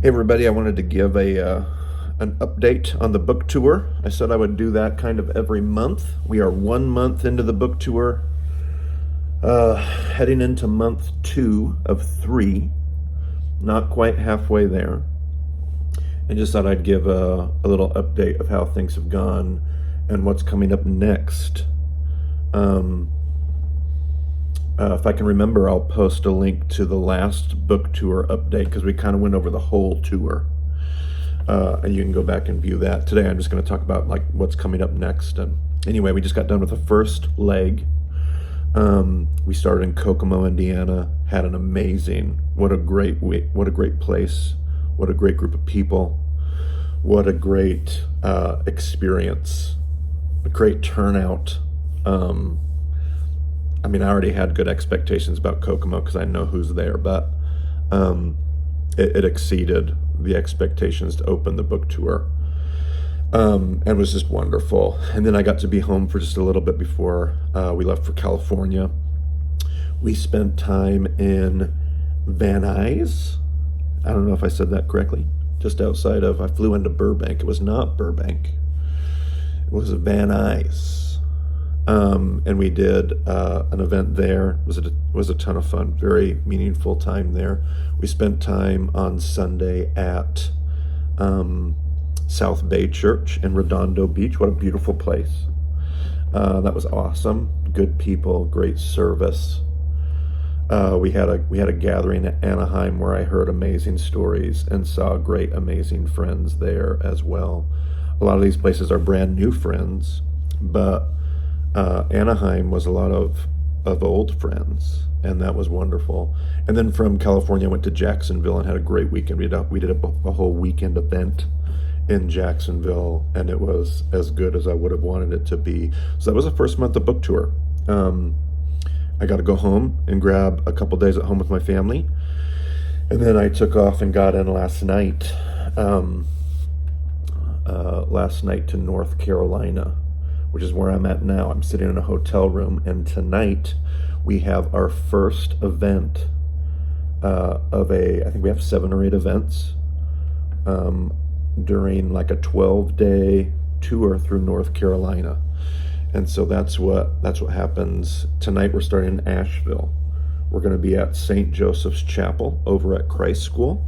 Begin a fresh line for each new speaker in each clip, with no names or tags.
Hey everybody, I wanted to give a an update on the book tour. I said I would do that kind of every month. We are 1 month into the book tour, heading into month 2 of 3, not quite halfway there. I just thought I'd give a little update of how things have gone and what's coming up next. If I can remember, I'll post a link to the last book tour update because we kind of went over the whole tour. And you can go back and view that. Today I'm just going to talk about like what's coming up next. And anyway, we just got done with the first leg. We started in Kokomo, Indiana. Had an amazing, what a great place, what a great group of people, what a great experience, a great turnout. I mean, I already had good expectations about Kokomo because I know who's there, but it exceeded the expectations to open the book tour, and was just wonderful. And then I got to be home for just a little bit before we left for California. We spent time in Van Nuys. I don't know if I said that correctly. Just outside of, I flew into Burbank. It was not Burbank. It was Van Nuys. And we did an event there. It was a ton of fun. Very meaningful time there. We spent time on Sunday at South Bay Church in Redondo Beach. What a beautiful place. That was awesome. Good people, great service. We had a gathering at Anaheim where I heard amazing stories and saw great, amazing friends there as well. A lot of these places are brand new friends, but Anaheim was a lot of old friends, and that was wonderful. And then from California, I went to Jacksonville and had a great weekend. We did a whole weekend event in Jacksonville, and it was as good as I would have wanted it to be. So that was the first month of book tour. I got to go home and grab a couple days at home with my family, and then I took off and got in last night. Last night to North Carolina, which is where I'm at now. I'm sitting in a hotel room, and tonight we have our first event I think we have 7 or 8 events during like a 12-day tour through North Carolina. And so that's what happens tonight. We're starting in Asheville. We're going to be at St. Joseph's Chapel over at Christ School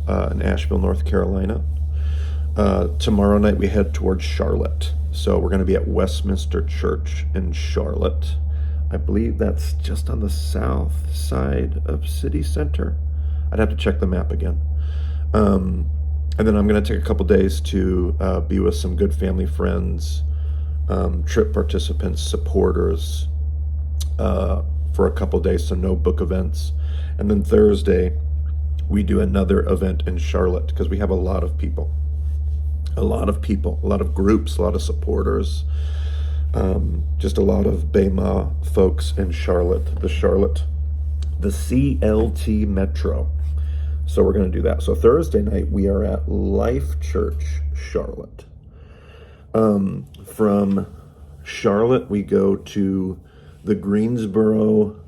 in Asheville, North Carolina. Tomorrow night we head towards Charlotte. So we're going to be at Westminster Church in Charlotte. I believe that's just on the south side of City Center. I'd have to check the map again. And then I'm going to take a couple days to be with some good family friends, trip participants, supporters, for a couple days, so no book events. And then Thursday, we do another event in Charlotte because we have a lot of people. A lot of groups, a lot of supporters, just a lot of Bema folks in Charlotte, the CLT Metro. So we're going to do that. So Thursday night, we are at Life Church, Charlotte. From Charlotte, we go to the Greensboro,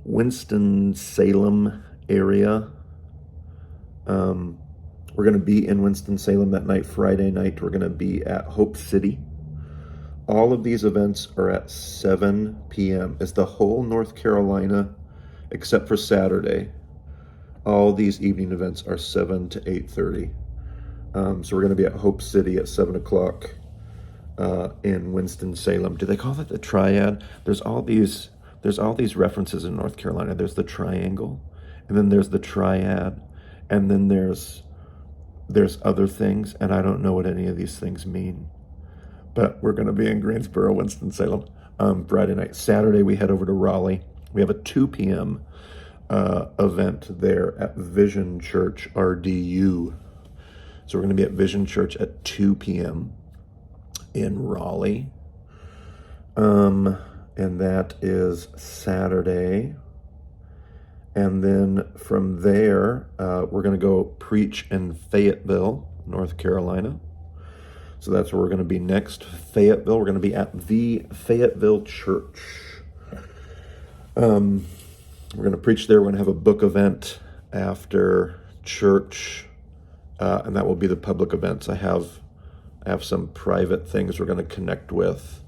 Winston-Salem area. We're going to be in Winston-Salem that night. Friday night, we're going to be at Hope City. All of these events are at 7 p.m. It's the whole North Carolina, except for Saturday. All these evening events are 7 to 8:30. So we're going to be at Hope City at 7 o'clock in Winston-Salem. Do they call it the Triad? There's all these references in North Carolina. There's the triangle, and then there's the Triad, and then there's other things, and I don't know what any of these things mean. But we're going to be in Greensboro, Winston-Salem, Friday night. Saturday, we head over to Raleigh. We have a 2 p.m. Event there at Vision Church RDU. So we're going to be at Vision Church at 2 p.m. in Raleigh. And that is Saturday. And then from there, we're going to go preach in Fayetteville, North Carolina. So that's where we're going to be next. Fayetteville. We're going to be at the Fayetteville Church. We're going to preach there. We're going to have a book event after church, and that will be the public events. I have some private things we're going to connect with,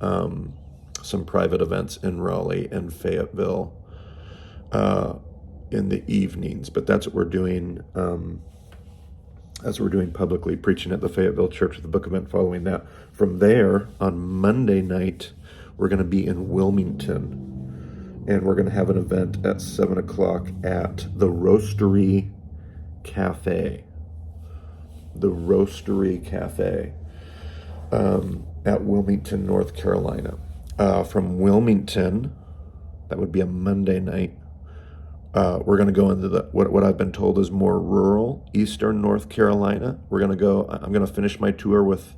some private events in Raleigh and Fayetteville in the evenings, but that's what we're doing. As we're doing publicly, preaching at the Fayetteville Church with the book event following that. From there, on Monday night, we're going to be in Wilmington, and we're going to have an event at 7 o'clock at the Roastery Cafe. The Roastery Cafe at Wilmington, North Carolina. From Wilmington, that would be a Monday night, we're going to go into what I've been told is more rural eastern North Carolina. I'm going to finish my tour with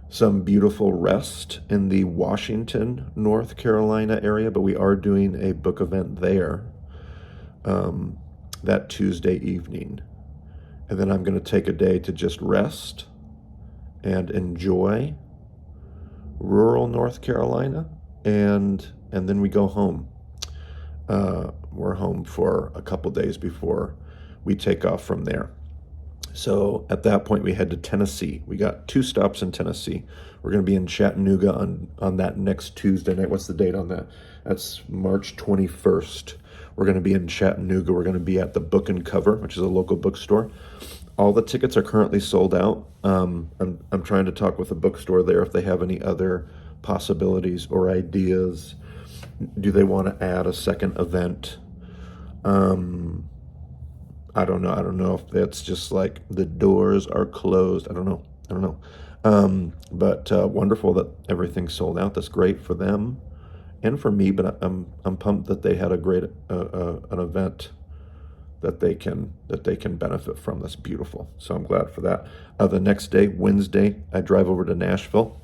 some beautiful rest in the Washington, North Carolina area, but we are doing a book event there that Tuesday evening. And then I'm going to take a day to just rest and enjoy rural North Carolina, and then we go home. We're home for a couple days before we take off from there. So at that point, we head to Tennessee. We got 2 stops in Tennessee. We're going to be in Chattanooga on that next Tuesday night. What's the date on that? That's March 21st. We're going to be in Chattanooga. We're going to be at the Book and Cover, which is a local bookstore. All the tickets are currently sold out. I'm trying to talk with the bookstore there if they have any other possibilities or ideas. Do they want to add a second event? I don't know. I don't know if that's just like the doors are closed. I don't know. But wonderful that everything's sold out. That's great for them and for me. But I'm pumped that they had a great an event that they can benefit from. That's beautiful. So I'm glad for that. The next day, Wednesday, I drive over to Nashville.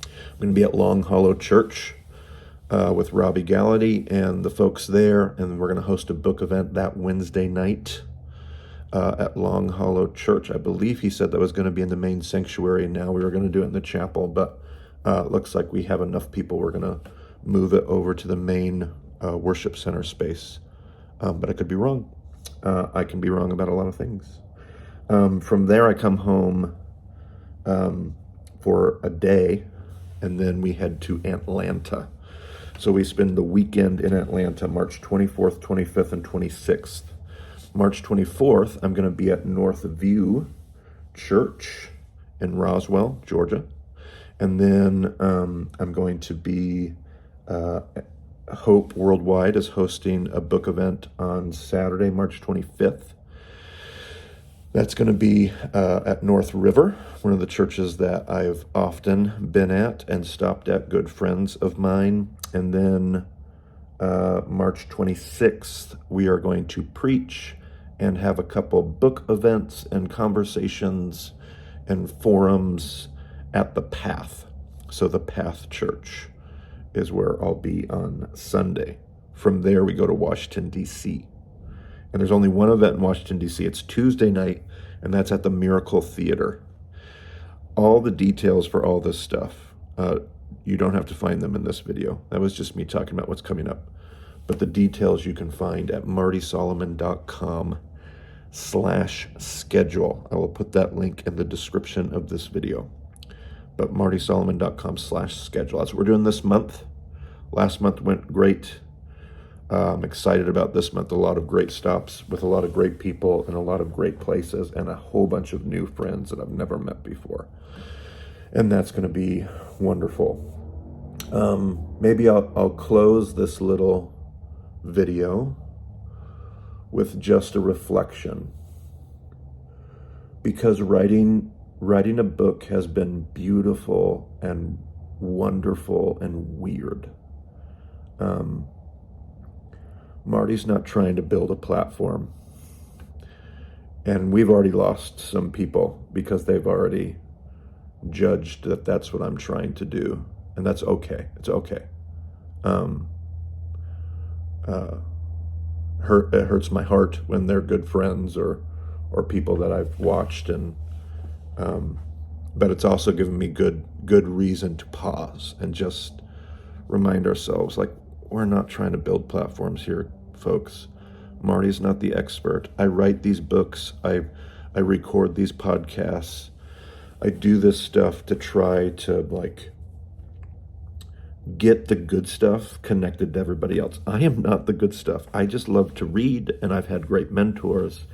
I'm going to be at Long Hollow Church with Robbie Gallaty and the folks there, and we're going to host a book event that Wednesday night at Long Hollow Church. I believe he said that was going to be in the main sanctuary. Now we were going to do it in the chapel, but looks like we have enough people. We're going to move it over to the main worship center space, but I could be wrong. I can be wrong about a lot of things. From there, I come home for a day, and then we head to Atlanta. So we spend the weekend in Atlanta, March 24th, 25th, and 26th. March 24th, I'm going to be at North View Church in Roswell, Georgia. And then I'm going to be, Hope Worldwide is hosting a book event on Saturday, March 25th. That's going to be at North River, one of the churches that I've often been at and stopped at, good friends of mine. And then March 26th, we are going to preach and have a couple book events and conversations and forums at the Path. So the Path Church is where I'll be on Sunday. From there, we go to Washington, D.C. And there's only one event in Washington, D.C. It's Tuesday night, and that's at the Miracle Theater. All the details for all this stuff, you don't have to find them in this video. That was just me talking about what's coming up. But the details you can find at martysolomon.com/schedule. I will put that link in the description of this video. But martysolomon.com/schedule. That's what we're doing this month. Last month went great. I'm excited about this month. A lot of great stops with a lot of great people and a lot of great places and a whole bunch of new friends that I've never met before. And that's going to be wonderful. Maybe I'll close this little video with just a reflection, because writing a book has been beautiful and wonderful and weird. Marty's not trying to build a platform, and we've already lost some people because they've already judged that that's what I'm trying to do, and that's okay. It's okay. It hurts my heart when they're good friends or people that I've watched, and but it's also given me good reason to pause and just remind ourselves, like, we're not trying to build platforms here, folks. Marty's not the expert. I write these books. I record these podcasts. I do this stuff to try to like get the good stuff connected to everybody else. I am not the good stuff. I just love to read, and I've had great mentors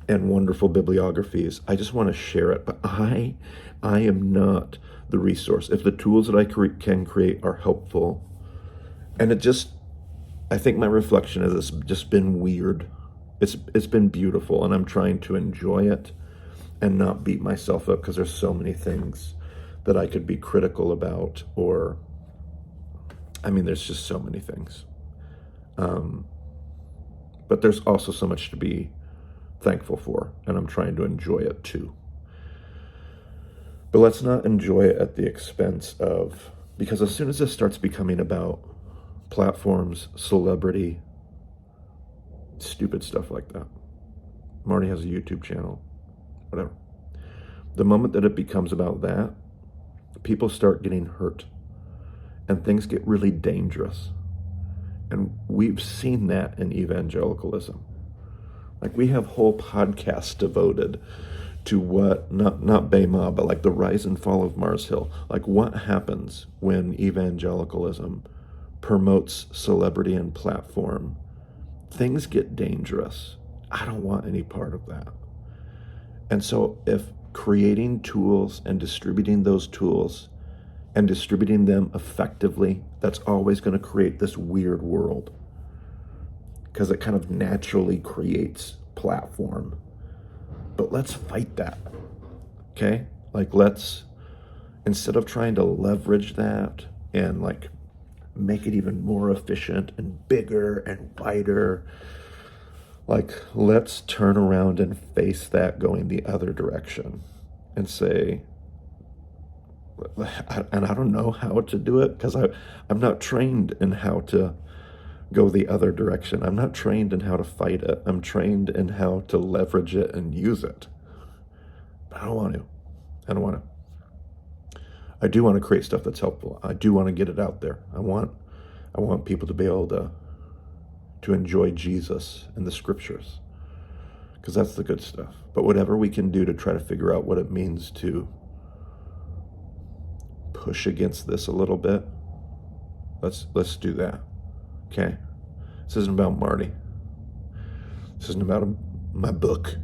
and wonderful bibliographies. I just want to share it, but I am not the resource. If the tools that I can create are helpful, and I think my reflection is it's just been weird. It's been beautiful, and I'm trying to enjoy it and not beat myself up because there's so many things that I could be critical about, or there's just so many things. But there's also so much to be thankful for, and I'm trying to enjoy it too. But let's not enjoy it at the expense of, because as soon as this starts becoming about platforms, celebrity, stupid stuff like that. Marty has a YouTube channel, whatever. The moment that it becomes about that, people start getting hurt and things get really dangerous. And we've seen that in evangelicalism. Like, we have whole podcasts devoted to what, not Bema, but like the rise and fall of Mars Hill. Like, what happens when evangelicalism promotes celebrity and platform? Things get dangerous. I don't want any part of that. And so if creating tools and distributing those tools and distributing them effectively, that's always going to create this weird world, because it kind of naturally creates platform. But let's fight that, okay? Like, let's, instead of trying to leverage that and like make it even more efficient and bigger and wider, like, let's turn around and face that going the other direction and say, and I don't know how to do it, because I'm not trained in how to go the other direction. I'm not trained in how to fight it. I'm trained in how to leverage it and use it. But I don't want to. I do want to create stuff that's helpful. I do want to get it out there. I want people to be able to enjoy Jesus and the scriptures, because that's the good stuff. But whatever we can do to try to figure out what it means to push against this a little bit, let's do that. Okay? This isn't about Marty. This isn't about my book.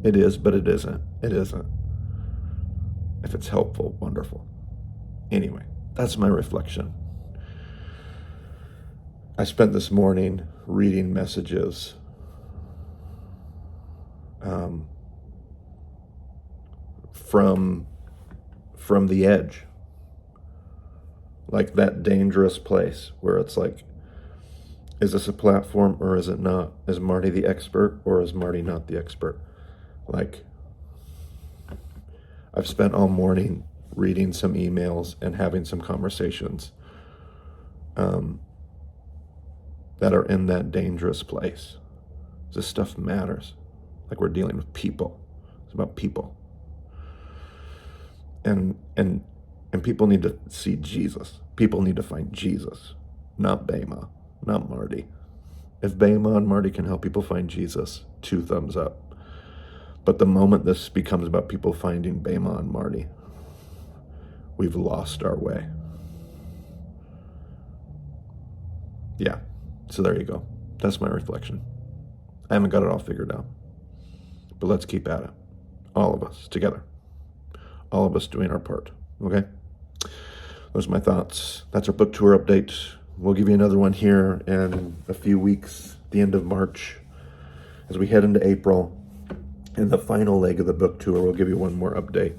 It is, but it isn't. It isn't. If it's helpful, wonderful. Anyway, that's my reflection. I spent this morning reading messages from the edge. Like, that dangerous place where it's like, is this a platform or is it not? Is Marty the expert or is Marty not the expert? Like, I've spent all morning reading some emails and having some conversations that are in that dangerous place. This stuff matters. Like, we're dealing with people. It's about people. And people need to see Jesus. People need to find Jesus, not Bema, not Marty. If Bema and Marty can help people find Jesus, 2 thumbs up. But the moment this becomes about people finding Bema and Marty, we've lost our way. Yeah, so there you go. That's my reflection. I haven't got it all figured out, but let's keep at it. All of us together. All of us doing our part, okay? Those are my thoughts. That's our book tour update. We'll give you another one here in a few weeks, the end of March, as we head into April. In the final leg of the book tour, we'll give you one more update.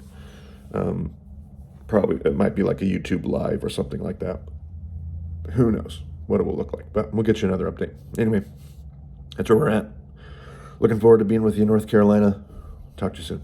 Probably, it might be like a YouTube live or something like that. Who knows what it will look like, but we'll get you another update. Anyway, that's where we're at. Looking forward to being with you in North Carolina. Talk to you soon.